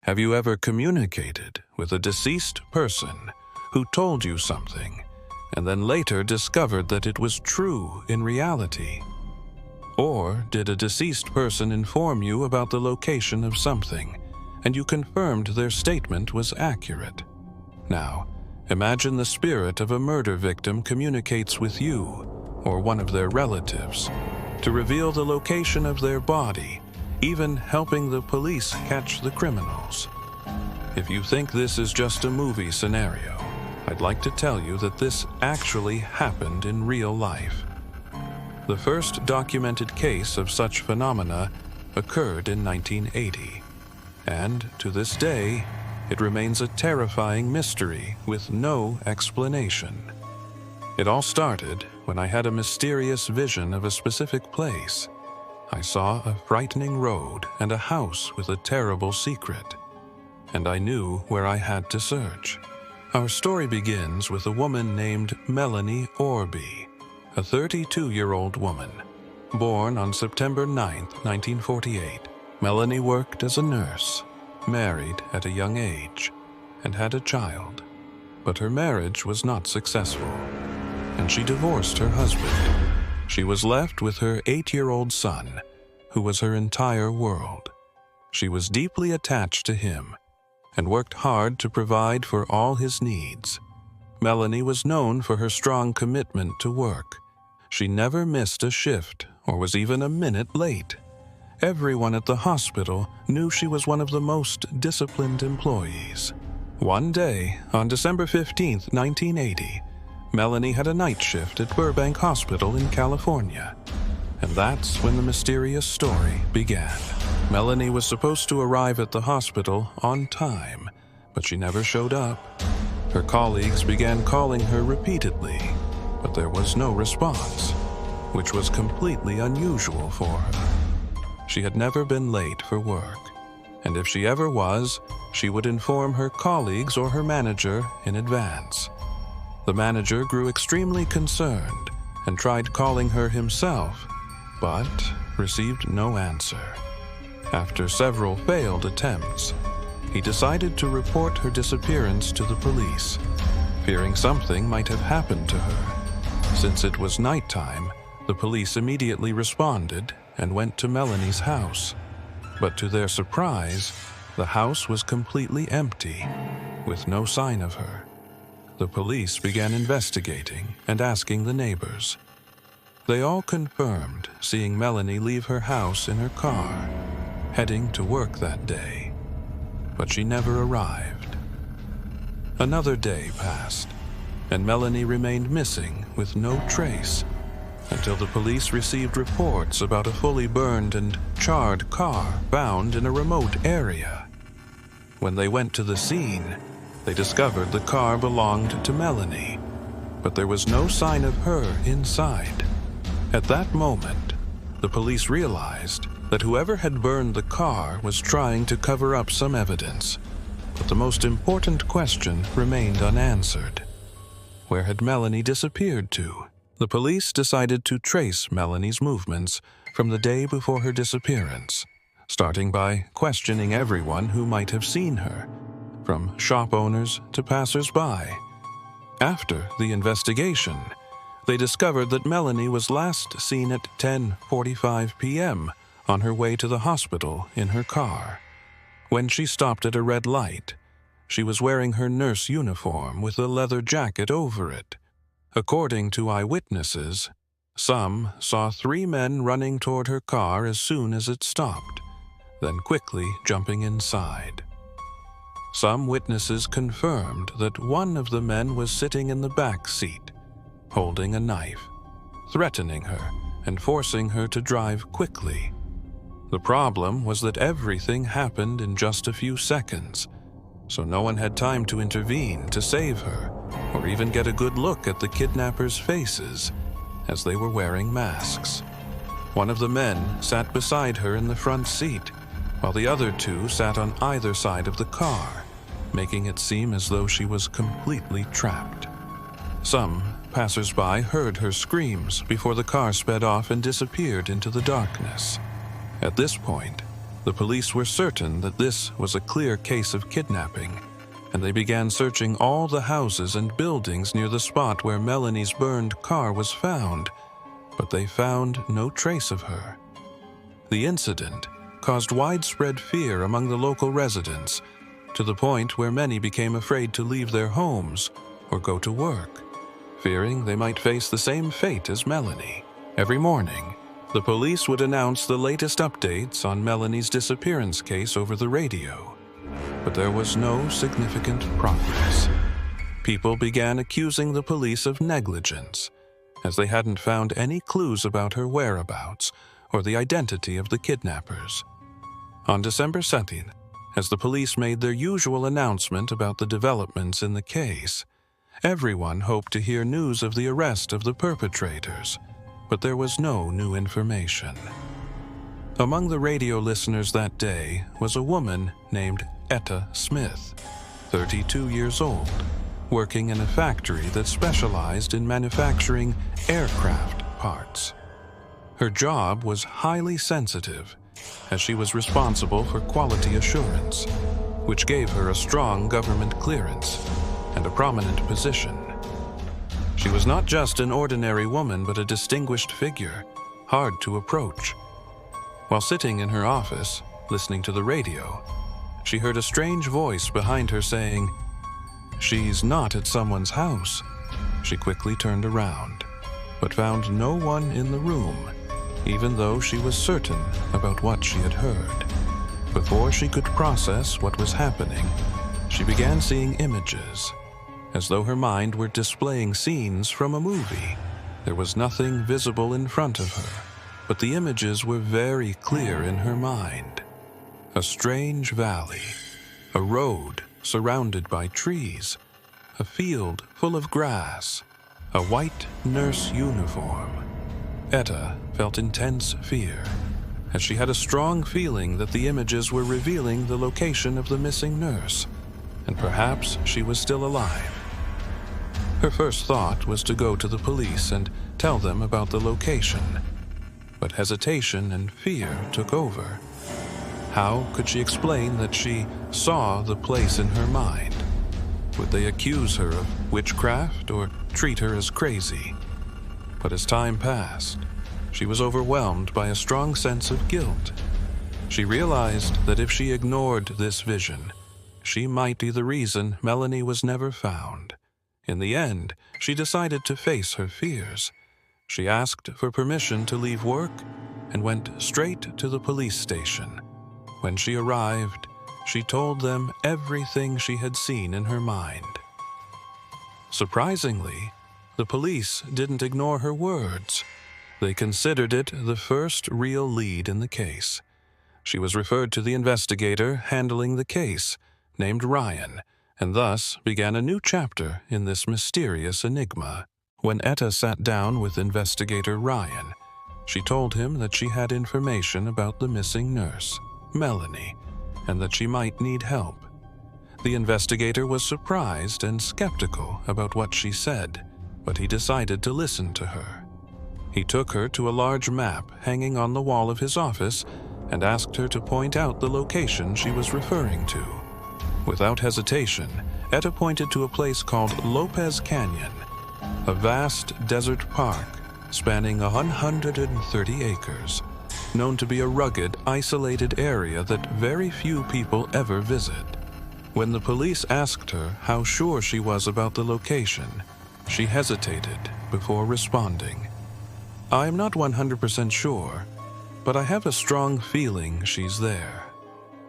Have you ever communicated with a deceased person who told you something and then later discovered that it was true in reality? Or did a deceased person inform you about the location of something and you confirmed their statement was accurate? Now, imagine the spirit of a murder victim communicates with you or one of their relatives to reveal the location of their body, even helping the police catch the criminals. If you think this is just a movie scenario, I'd like to tell you that this actually happened in real life. The first documented case of such phenomena occurred in 1980, and to this day, it remains a terrifying mystery with no explanation. It all started when I had a mysterious vision of a specific place. I saw a frightening road and a house with a terrible secret, and I knew where I had to search. Our story begins with a woman named Melanie Orby, a 32-year-old woman, born on September 9, 1948. Melanie worked as a nurse, married at a young age, and had a child. But her marriage was not successful, and she divorced her husband. She was left with her 8-year-old son, who was her entire world. She was deeply attached to him and worked hard to provide for all his needs. Melanie was known for her strong commitment to work. She never missed a shift or was even a minute late. Everyone at the hospital knew she was one of the most disciplined employees. One day, on December 15, 1980, Melanie had a night shift at Burbank Hospital in California. And that's when the mysterious story began. Melanie was supposed to arrive at the hospital on time, but she never showed up. Her colleagues began calling her repeatedly, but there was no response, which was completely unusual for her. She had never been late for work, and if she ever was, she would inform her colleagues or her manager in advance. The manager grew extremely concerned and tried calling her himself, but received no answer. After several failed attempts, he decided to report her disappearance to the police, fearing something might have happened to her. Since it was nighttime, the police immediately responded and went to Melanie's house. But to their surprise, the house was completely empty, with no sign of her. The police began investigating and asking the neighbors. They all confirmed seeing Melanie leave her house in her car, heading to work that day. But she never arrived. Another day passed, and Melanie remained missing with no trace until the police received reports about a fully burned and charred car found in a remote area. When they went to the scene, they discovered the car belonged to Melanie, but there was no sign of her inside. At that moment, the police realized that whoever had burned the car was trying to cover up some evidence, but the most important question remained unanswered. Where had Melanie disappeared to? The police decided to trace Melanie's movements from the day before her disappearance, starting by questioning everyone who might have seen her, from shop owners to passers-by. After the investigation, they discovered that Melanie was last seen at 10:45 p.m. on her way to the hospital in her car. When she stopped at a red light, she was wearing her nurse uniform with a leather jacket over it. According to eyewitnesses, some saw 3 men running toward her car as soon as it stopped, then quickly jumping inside. Some witnesses confirmed that one of the men was sitting in the back seat, holding a knife, threatening her and forcing her to drive quickly. The problem was that everything happened in just a few seconds, so no one had time to intervene to save her or even get a good look at the kidnappers' faces, as they were wearing masks. One of the men sat beside her in the front seat, while the other 2 sat on either side of the car, making it seem as though she was completely trapped. Some passers-by heard her screams before the car sped off and disappeared into the darkness. At this point, The police were certain that this was a clear case of kidnapping, and they began searching all the houses and buildings near the spot where Melanie's burned car was found, but they found no trace of her. The incident caused widespread fear among the local residents, to the point where many became afraid to leave their homes or go to work, fearing they might face the same fate as Melanie. Every morning, the police would announce the latest updates on Melanie's disappearance case over the radio, but there was no significant progress. People began accusing the police of negligence, as they hadn't found any clues about her whereabouts or the identity of the kidnappers. On December 2nd, as the police made their usual announcement about the developments in the case, everyone hoped to hear news of the arrest of the perpetrators, but there was no new information. Among the radio listeners that day was a woman named Etta Smith, 32 years old, working in a factory that specialized in manufacturing aircraft parts. Her job was highly sensitive, as she was responsible for quality assurance, which gave her a strong government clearance and a prominent position. She was not just an ordinary woman, but a distinguished figure, hard to approach. While sitting in her office, listening to the radio, she heard a strange voice behind her saying, "She's not at someone's house." She quickly turned around, but found no one in the room, even though she was certain about what she had heard. Before she could process what was happening, she began seeing images, as though her mind were displaying scenes from a movie. There was nothing visible in front of her, but the images were very clear in her mind. A strange valley, a road surrounded by trees, a field full of grass, a white nurse uniform. Etta felt intense fear, as she had a strong feeling that the images were revealing the location of the missing nurse, and perhaps she was still alive. Her first thought was to go to the police and tell them about the location, but hesitation and fear took over. How could she explain that she saw the place in her mind? Would they accuse her of witchcraft or treat her as crazy? But as time passed, she was overwhelmed by a strong sense of guilt. She realized that if she ignored this vision, she might be the reason Melanie was never found. In the end, she decided to face her fears. She asked for permission to leave work and went straight to the police station. When she arrived, she told them everything she had seen in her mind. Surprisingly, the police didn't ignore her words. They considered it the first real lead in the case. She was referred to the investigator handling the case, named Ryan, and thus began a new chapter in this mysterious enigma. When Etta sat down with investigator Ryan, she told him that she had information about the missing nurse, Melanie, and that she might need help. The investigator was surprised and skeptical about what she said, but he decided to listen to her. He took her to a large map hanging on the wall of his office and asked her to point out the location she was referring to. Without hesitation, Etta pointed to a place called Lopez Canyon, a vast desert park spanning 130 acres, known to be a rugged, isolated area that very few people ever visit. When the police asked her how sure she was about the location, she hesitated before responding. "I'm not 100% sure, but I have a strong feeling she's there."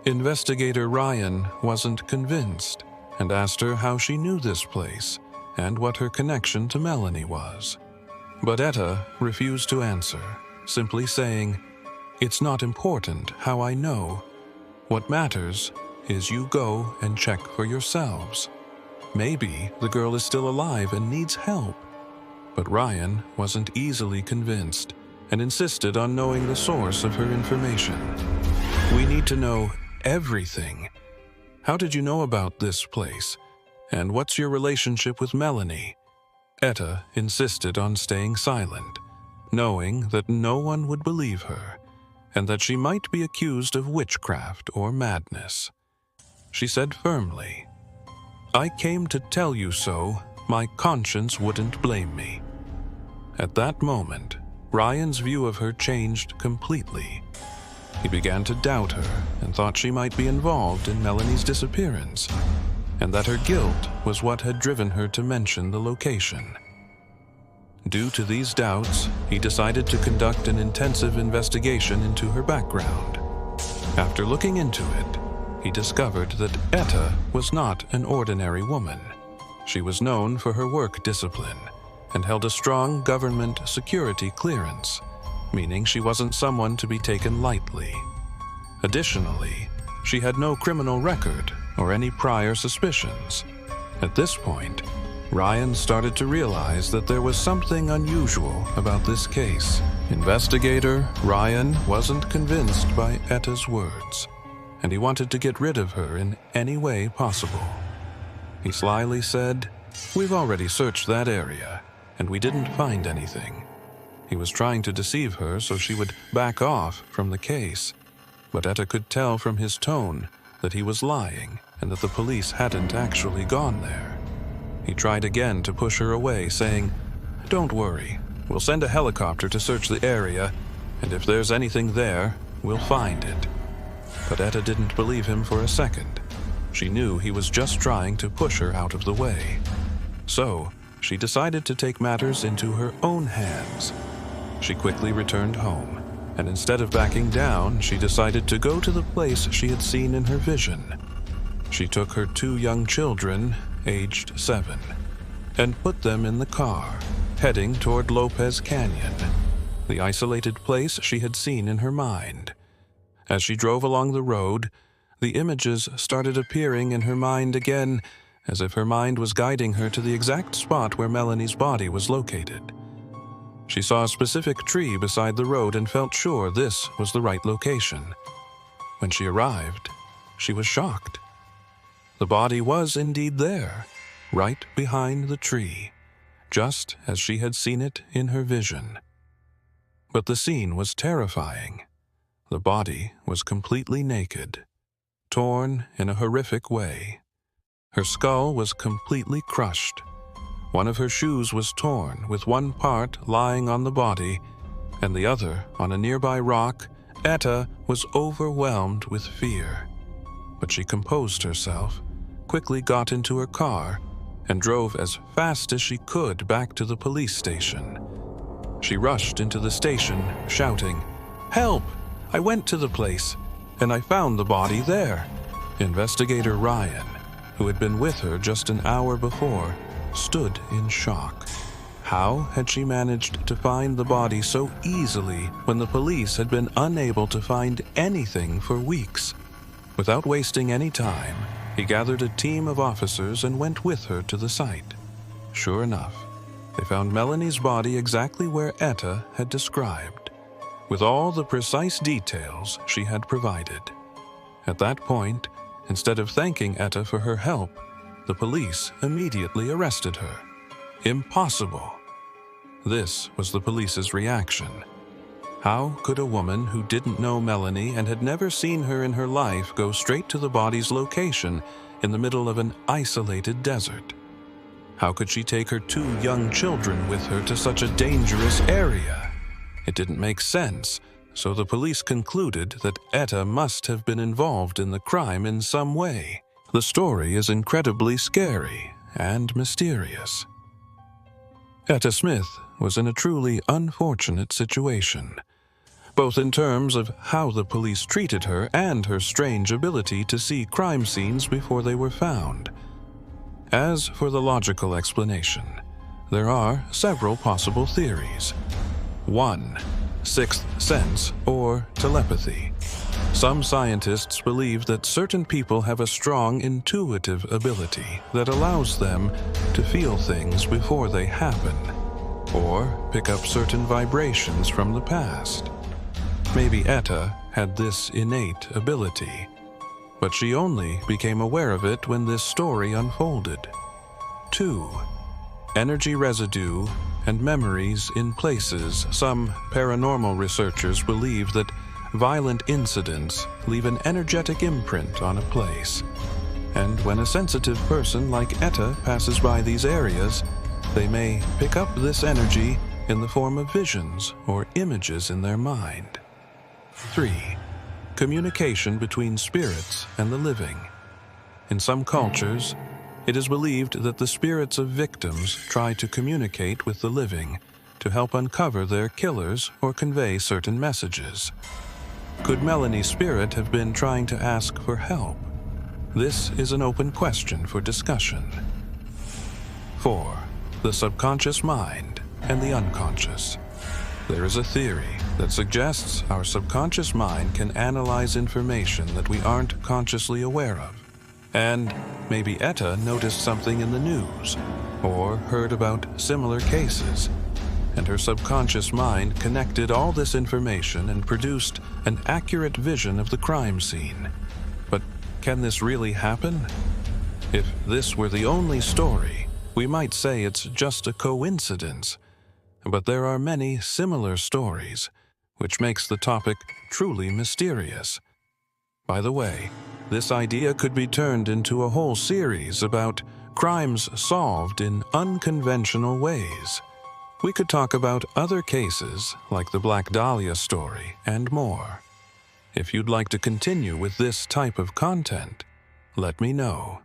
Investigator Ryan wasn't convinced and asked her how she knew this place and what her connection to Melanie was. But Etta refused to answer, simply saying, "It's not important how I know. What matters is you go and check for yourselves. Maybe the girl is still alive and needs help." But Ryan wasn't easily convinced and insisted on knowing the source of her information. "We need to know everything. How did you know about this place? And what's your relationship with Melanie?" Etta insisted on staying silent, knowing that no one would believe her, and that she might be accused of witchcraft or madness. She said firmly, "I came to tell you so. My conscience wouldn't blame me." At that moment, Ryan's view of her changed completely. He began to doubt her and thought she might be involved in Melanie's disappearance, and that her guilt was what had driven her to mention the location. Due to these doubts, he decided to conduct an intensive investigation into her background. After looking into it, he discovered that Etta was not an ordinary woman. She was known for her work discipline and held a strong government security clearance, meaning she wasn't someone to be taken lightly. Additionally, she had no criminal record or any prior suspicions. At this point, Ryan started to realize that there was something unusual about this case. Investigator Ryan wasn't convinced by Etta's words, and he wanted to get rid of her in any way possible. He slyly said, "We've already searched that area, and we didn't find anything." He was trying to deceive her so she would back off from the case, but Etta could tell from his tone that he was lying and that the police hadn't actually gone there. He tried again to push her away, saying, "Don't worry, we'll send a helicopter to search the area, and if there's anything there, we'll find it." But Etta didn't believe him for a second. She knew he was just trying to push her out of the way. So, she decided to take matters into her own hands. She quickly returned home, and instead of backing down, she decided to go to the place she had seen in her vision. She took her 2 young children, aged 7, and put them in the car, heading toward Lopez Canyon, the isolated place she had seen in her mind. As she drove along the road, the images started appearing in her mind again, as if her mind was guiding her to the exact spot where Melanie's body was located. She saw a specific tree beside the road and felt sure this was the right location. When she arrived, she was shocked. The body was indeed there, right behind the tree, just as she had seen it in her vision. But the scene was terrifying. The body was completely naked, torn in a horrific way. Her skull was completely crushed. One of her shoes was torn, with one part lying on the body, and the other on a nearby rock. Etta was overwhelmed with fear. But she composed herself, quickly got into her car, and drove as fast as she could back to the police station. She rushed into the station, shouting, "Help! I went to the place, and I found the body there." Investigator Ryan, who had been with her just an hour before, stood in shock. How had she managed to find the body so easily when the police had been unable to find anything for weeks? Without wasting any time, he gathered a team of officers and went with her to the site. Sure enough, they found Melanie's body exactly where Etta had described, with all the precise details she had provided. At that point, instead of thanking Etta for her help, the police immediately arrested her. Impossible! This was the police's reaction. How could a woman who didn't know Melanie and had never seen her in her life go straight to the body's location in the middle of an isolated desert? How could she take her 2 young children with her to such a dangerous area? It didn't make sense, so the police concluded that Etta must have been involved in the crime in some way. The story is incredibly scary and mysterious. Etta Smith was in a truly unfortunate situation, both in terms of how the police treated her and her strange ability to see crime scenes before they were found. As for the logical explanation, there are several possible theories. 1. Sixth sense or telepathy. Some scientists believe that certain people have a strong intuitive ability that allows them to feel things before they happen, or pick up certain vibrations from the past. Maybe Etta had this innate ability, but she only became aware of it when this story unfolded. 2. Energy residue and memories in places. Some paranormal researchers believe that violent incidents leave an energetic imprint on a place. And when a sensitive person like Etta passes by these areas, they may pick up this energy in the form of visions or images in their mind. 3. Communication between spirits and the living. In some cultures, it is believed that the spirits of victims try to communicate with the living to help uncover their killers or convey certain messages. Could Melanie's spirit have been trying to ask for help? This is an open question for discussion. 4. The subconscious mind and the unconscious. There is a theory that suggests our subconscious mind can analyze information that we aren't consciously aware of. And maybe Etta noticed something in the news or heard about similar cases, and her subconscious mind connected all this information and produced an accurate vision of the crime scene. But can this really happen? If this were the only story, we might say it's just a coincidence. But there are many similar stories, which makes the topic truly mysterious. By the way, this idea could be turned into a whole series about crimes solved in unconventional ways. We could talk about other cases like the Black Dahlia story and more. If you'd like to continue with this type of content, let me know.